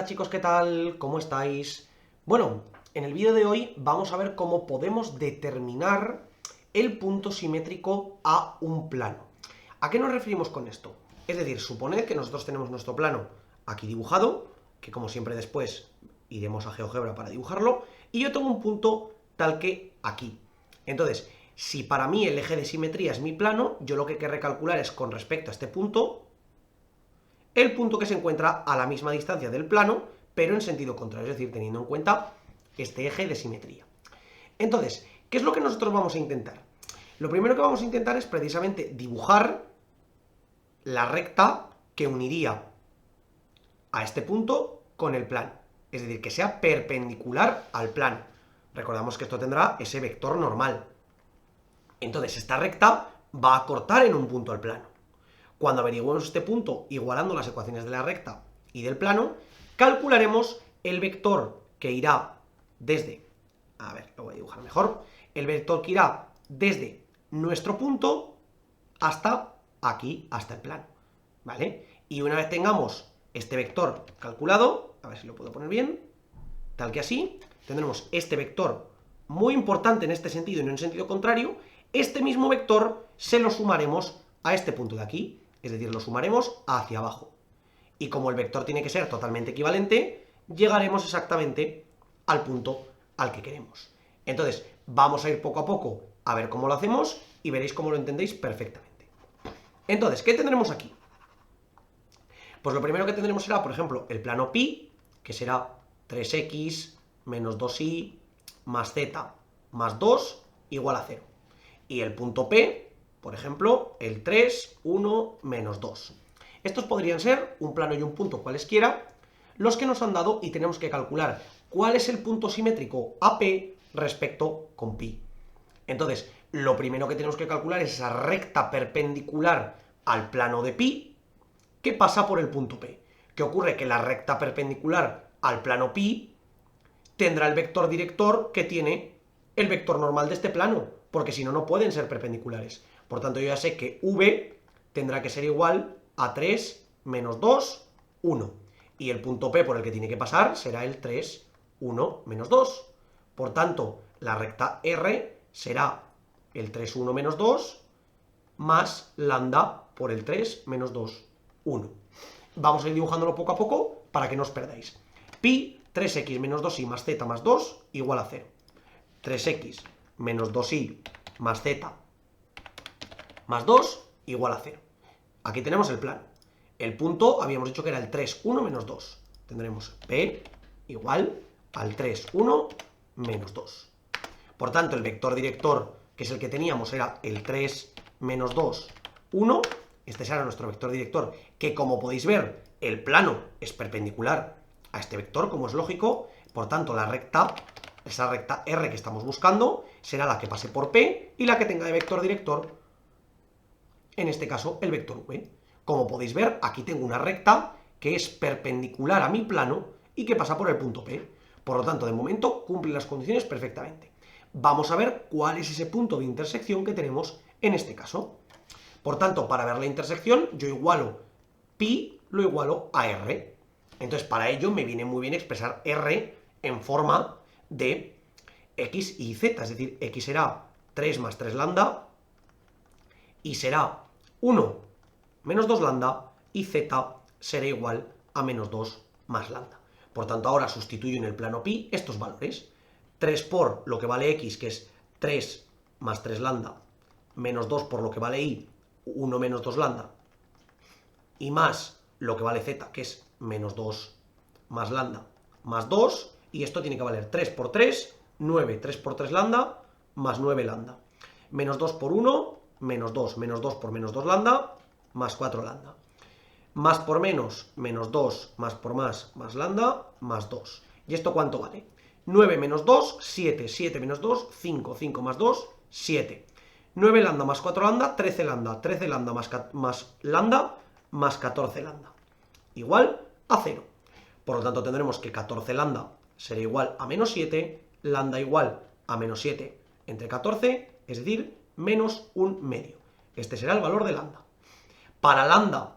chicos, ¿qué tal? ¿Cómo estáis? Bueno, en el vídeo de hoy vamos a ver cómo podemos determinar el punto simétrico a un plano. ¿A qué nos referimos con esto? Es decir, suponed que nosotros tenemos nuestro plano aquí dibujado, que como siempre después iremos a GeoGebra para dibujarlo, y yo tengo un punto tal que aquí. Entonces, si para mí el eje de simetría es mi plano, yo lo que hay que recalcular es con respecto a este punto, el punto que se encuentra a la misma distancia del plano, pero en sentido contrario, es decir, teniendo en cuenta este eje de simetría. Entonces, ¿qué es lo que nosotros vamos a intentar? Lo primero que vamos a intentar es precisamente dibujar la recta que uniría a este punto con el plano, es decir, que sea perpendicular al plano. Recordamos que esto tendrá ese vector normal. Entonces, esta recta va a cortar en un punto al plano. Cuando averiguemos este punto igualando las ecuaciones de la recta y del plano, calcularemos el vector que irá desde, a ver, lo voy a dibujar mejor, el vector que irá desde nuestro punto hasta aquí, hasta el plano, ¿vale? Y una vez tengamos este vector calculado, a ver si lo puedo poner bien, tal que así, tendremos este vector muy importante en este sentido y no en sentido contrario. Este mismo vector se lo sumaremos a este punto de aquí, es decir, lo sumaremos hacia abajo. Y como el vector tiene que ser totalmente equivalente, llegaremos exactamente al punto al que queremos. Entonces, vamos a ir poco a poco a ver cómo lo hacemos y veréis cómo lo entendéis perfectamente. Entonces, ¿qué tendremos aquí? Pues lo primero que tendremos será, por ejemplo, el plano pi, que será 3x menos 2y más z más 2 igual a 0. Y el punto P, por ejemplo, el 3, 1, menos 2. Estos podrían ser un plano y un punto cualesquiera, los que nos han dado y tenemos que calcular cuál es el punto simétrico AP respecto con pi. Entonces, lo primero que tenemos que calcular es esa recta perpendicular al plano de pi que pasa por el punto P. ¿Qué ocurre? Que la recta perpendicular al plano pi tendrá el vector director que tiene el vector normal de este plano, porque si no, no pueden ser perpendiculares. Por tanto, yo ya sé que v tendrá que ser igual a 3 menos 2, 1. Y el punto P por el que tiene que pasar será el 3, 1, menos 2. Por tanto, la recta R será el 3, 1, menos 2, más lambda por el 3, menos 2, 1. Vamos a ir dibujándolo poco a poco para que no os perdáis. Pi, 3x menos 2y más z más 2 igual a 0. 3x menos 2y más z más 2 igual a 0. Aquí tenemos el plano. El punto habíamos dicho que era el 3, 1, menos 2. Tendremos P igual al 3, 1, menos 2. Por tanto, el vector director, que es el que teníamos, era el 3, menos 2, 1. Este será nuestro vector director, que como podéis ver, el plano es perpendicular a este vector, como es lógico. Por tanto, la recta, esa recta R que estamos buscando, será la que pase por P y la que tenga de vector director, en este caso, el vector V. Como podéis ver, aquí tengo una recta que es perpendicular a mi plano y que pasa por el punto P. Por lo tanto, de momento, cumple las condiciones perfectamente. Vamos a ver cuál es ese punto de intersección que tenemos en este caso. Por tanto, para ver la intersección, yo igualo pi, lo igualo a r. Entonces, para ello me viene muy bien expresar r en forma de x y z, es decir, x será 3 más 3 lambda, y será 1 menos 2 lambda, y z será igual a menos 2 más lambda. Por tanto, ahora sustituyo en el plano pi estos valores. 3 por lo que vale x, que es 3 más 3 lambda, menos 2 por lo que vale y, 1 menos 2 lambda, y más lo que vale z, que es menos 2 más lambda, más 2, y esto tiene que valer 3 por 3, 9, 3 por 3 lambda, más 9 lambda. Menos 2 por 1, menos 2, menos 2 por menos 2 lambda, más 4 lambda. Más por menos, menos 2, más por más lambda, más 2. ¿Y esto cuánto vale? 9 menos 2, 7, 7 menos 2, 5, 5 más 2, 7. 9 lambda más 4 lambda, 13 lambda, 13 lambda más lambda, más 14 lambda. Igual a 0. Por lo tanto, tendremos que 14 lambda será igual a menos 7, lambda igual a menos 7 entre 14, es decir, menos un medio. Este será el valor de lambda. Para lambda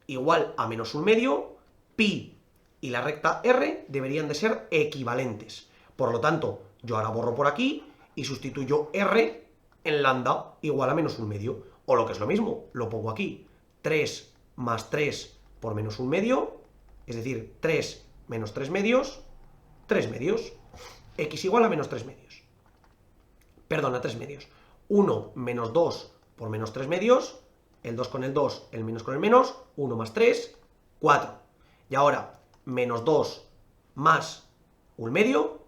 igual a menos un medio, pi y la recta R deberían de ser equivalentes. Por lo tanto, yo ahora borro por aquí y sustituyo R en lambda igual a menos un medio. O lo que es lo mismo, lo pongo aquí. 3 más 3 por menos un medio, es decir, 3 menos 3 medios, 3 medios. X igual a menos 3 medios. Perdón, a 3 medios. 1 menos 2 por menos 3 medios, el 2 con el 2, el menos con el menos, 1 más 3, 4. Y ahora, menos 2 más un medio.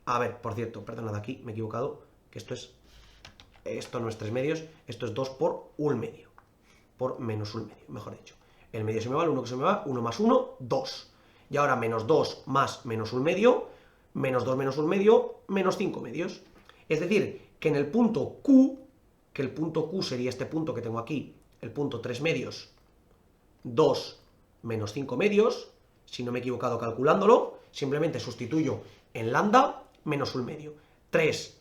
A ver, por cierto, perdonad, aquí me he equivocado, que esto no es 3 medios, esto es 2 por un medio. Por menos un medio, mejor dicho. El medio se me va, el 1 que se me va, 1 más 1, 2. Y ahora menos 2 más menos un medio, menos 2 menos un medio, menos 5 medios. Es decir, que en el punto Q, que el punto Q sería este punto que tengo aquí, el punto 3 medios, 2 menos 5 medios, si no me he equivocado calculándolo, simplemente sustituyo en lambda menos un medio. 3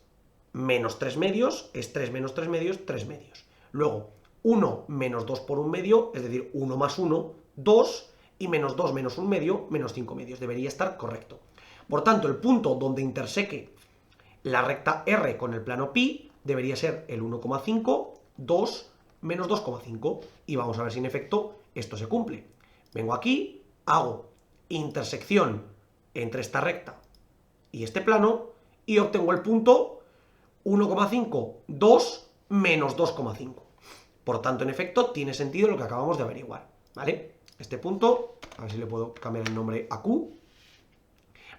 menos 3 medios es 3 menos 3 medios, 3 medios. Luego, 1 menos 2 por un medio, es decir, 1 más 1, 2, y menos 2 menos un medio, menos 5 medios. Debería estar correcto. Por tanto, el punto donde interseque la recta R con el plano pi debería ser el 1,5, 2, menos 2,5. Y vamos a ver si en efecto esto se cumple. Vengo aquí, hago intersección entre esta recta y este plano y obtengo el punto 1,5, 2, menos 2,5. Por tanto, en efecto, tiene sentido lo que acabamos de averiguar, ¿vale? Este punto, a ver si le puedo cambiar el nombre a Q,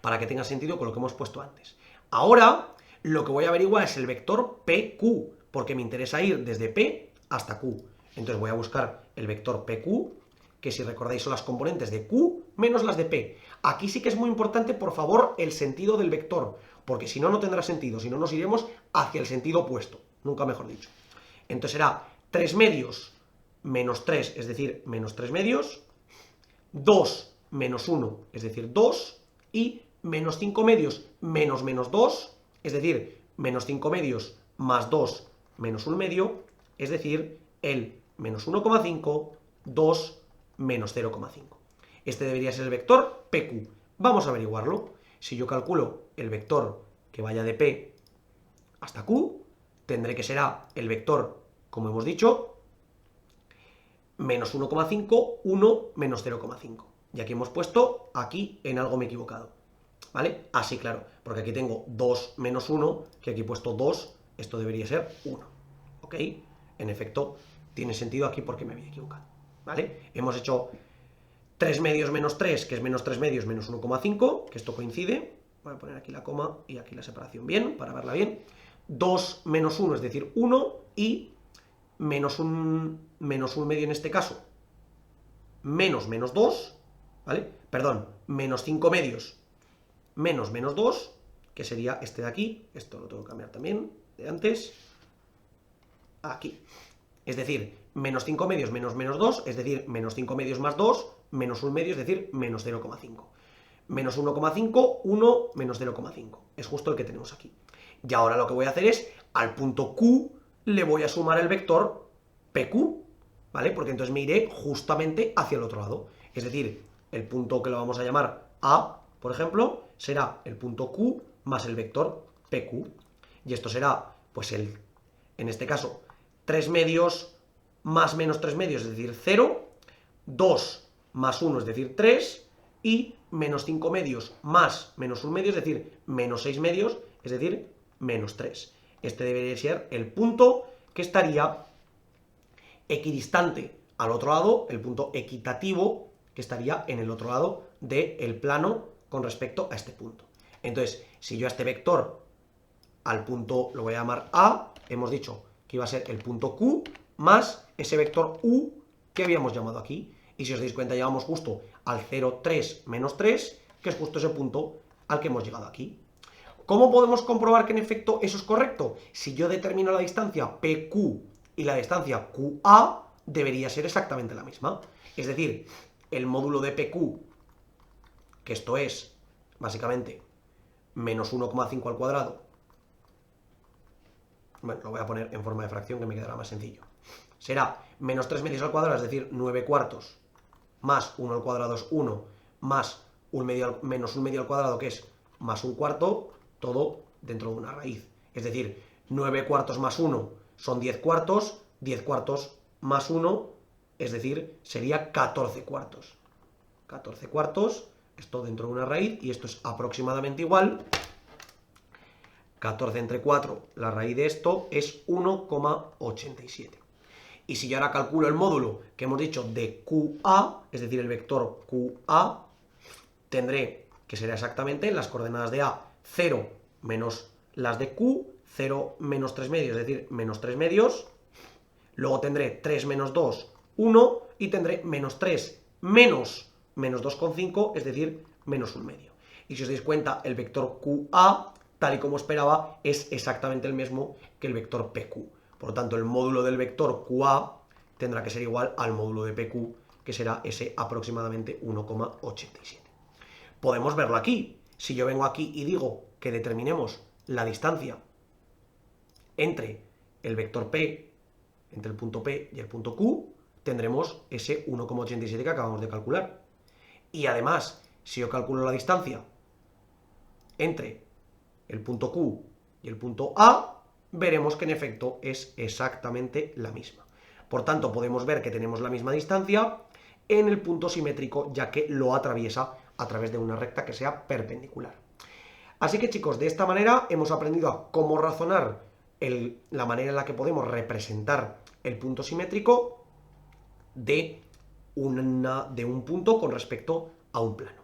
para que tenga sentido con lo que hemos puesto antes. Ahora, lo que voy a averiguar es el vector PQ, porque me interesa ir desde P hasta Q. Entonces voy a buscar el vector PQ, que si recordáis son las componentes de Q menos las de P. Aquí sí que es muy importante, por favor, el sentido del vector, porque si no, no tendrá sentido, si no nos iremos hacia el sentido opuesto, nunca mejor dicho. Entonces será 3 medios menos 3, es decir, menos 3 medios, 2 menos 1, es decir, 2, y menos 5 medios menos menos 2, es decir, menos 5 medios más 2 menos 1 medio, es decir, el menos 1,5, 2 menos 0,5. Este debería ser el vector PQ. Vamos a averiguarlo. Si yo calculo el vector que vaya de P hasta Q, tendré que será el vector, como hemos dicho, menos 1,5, 1, menos 0,5. Y aquí hemos puesto, aquí en algo me he equivocado, ¿vale? Así, claro, porque aquí tengo 2 menos 1, que aquí he puesto 2, esto debería ser 1, ¿ok? En efecto, tiene sentido aquí porque me había equivocado, ¿vale? Hemos hecho 3 medios menos 3, que es menos 3 medios menos 1,5, que esto coincide. Voy a poner aquí la coma y aquí la separación bien, para verla bien. 2 menos 1, es decir, 1, y menos un medio en este caso, menos menos 2, ¿vale? Perdón, menos 5 medios, menos menos 2, que sería este de aquí, esto lo tengo que cambiar también, de antes, aquí. Es decir, menos 5 medios menos menos 2, es decir, menos 5 medios más 2, menos 1 medio, es decir, menos 0,5. Menos 1,5, 1, menos 0,5. Es justo el que tenemos aquí. Y ahora lo que voy a hacer es, al punto Q, le voy a sumar el vector PQ, ¿vale? Porque entonces me iré justamente hacia el otro lado. Es decir, el punto que lo vamos a llamar A, por ejemplo, será el punto Q más el vector PQ. Y esto será, pues, en este caso, 3 medios más menos 3 medios, es decir, 0, 2 más 1, es decir, 3, y menos 5 medios más menos 1 medio, es decir, menos 6 medios, es decir, menos 3. Este debería ser el punto que estaría equidistante al otro lado, el punto equitativo que estaría en el otro lado del plano con respecto a este punto. Entonces, si yo a este vector, al punto, lo voy a llamar A, hemos dicho que iba a ser el punto Q más ese vector U que habíamos llamado aquí. Y si os dais cuenta, llegamos justo al 0, 3, menos 3, que es justo ese punto al que hemos llegado aquí. ¿Cómo podemos comprobar que en efecto eso es correcto? Si yo determino la distancia PQ y la distancia QA, debería ser exactamente la misma. Es decir, el módulo de PQ, que esto es, básicamente, menos 1,5 al cuadrado. Bueno, lo voy a poner en forma de fracción que me quedará más sencillo. Será menos 3 medios al cuadrado, es decir, 9 cuartos, más 1 al cuadrado es 1, más menos 1 medio al cuadrado, que es más 1/4, todo dentro de una raíz. Es decir, 9 cuartos más 1 son 10 cuartos, 10 cuartos más 1, es decir, sería 14 cuartos. 14 cuartos, esto dentro de una raíz, y esto es aproximadamente igual. 14 entre 4, la raíz de esto es 1,87. Y si yo ahora calculo el módulo que hemos dicho de QA, es decir, el vector QA, tendré que será exactamente las coordenadas de A, 0 menos las de Q, 0 menos 3 medios, es decir, menos 3 medios. Luego tendré 3 menos 2, 1, y tendré menos 3 menos 2,5, es decir, menos 1 medio. Y si os dais cuenta, el vector QA, tal y como esperaba, es exactamente el mismo que el vector PQ. Por lo tanto, el módulo del vector QA tendrá que ser igual al módulo de PQ, que será ese aproximadamente 1,87. Podemos verlo aquí. Si yo vengo aquí y digo que determinemos la distancia entre el vector P, entre el punto P y el punto Q, tendremos ese 1,87 que acabamos de calcular. Y además, si yo calculo la distancia entre el punto Q y el punto A, veremos que en efecto es exactamente la misma. Por tanto, podemos ver que tenemos la misma distancia en el punto simétrico, ya que lo atraviesa a través de una recta que sea perpendicular. Así que, chicos, de esta manera hemos aprendido a cómo razonar la manera en la que podemos representar el punto simétrico de un punto con respecto a un plano.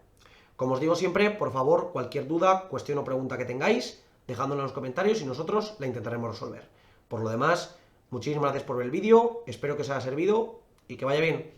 Como os digo siempre, por favor, cualquier duda, cuestión o pregunta que tengáis, dejadla en los comentarios y nosotros la intentaremos resolver. Por lo demás, muchísimas gracias por ver el vídeo, espero que os haya servido y que vaya bien.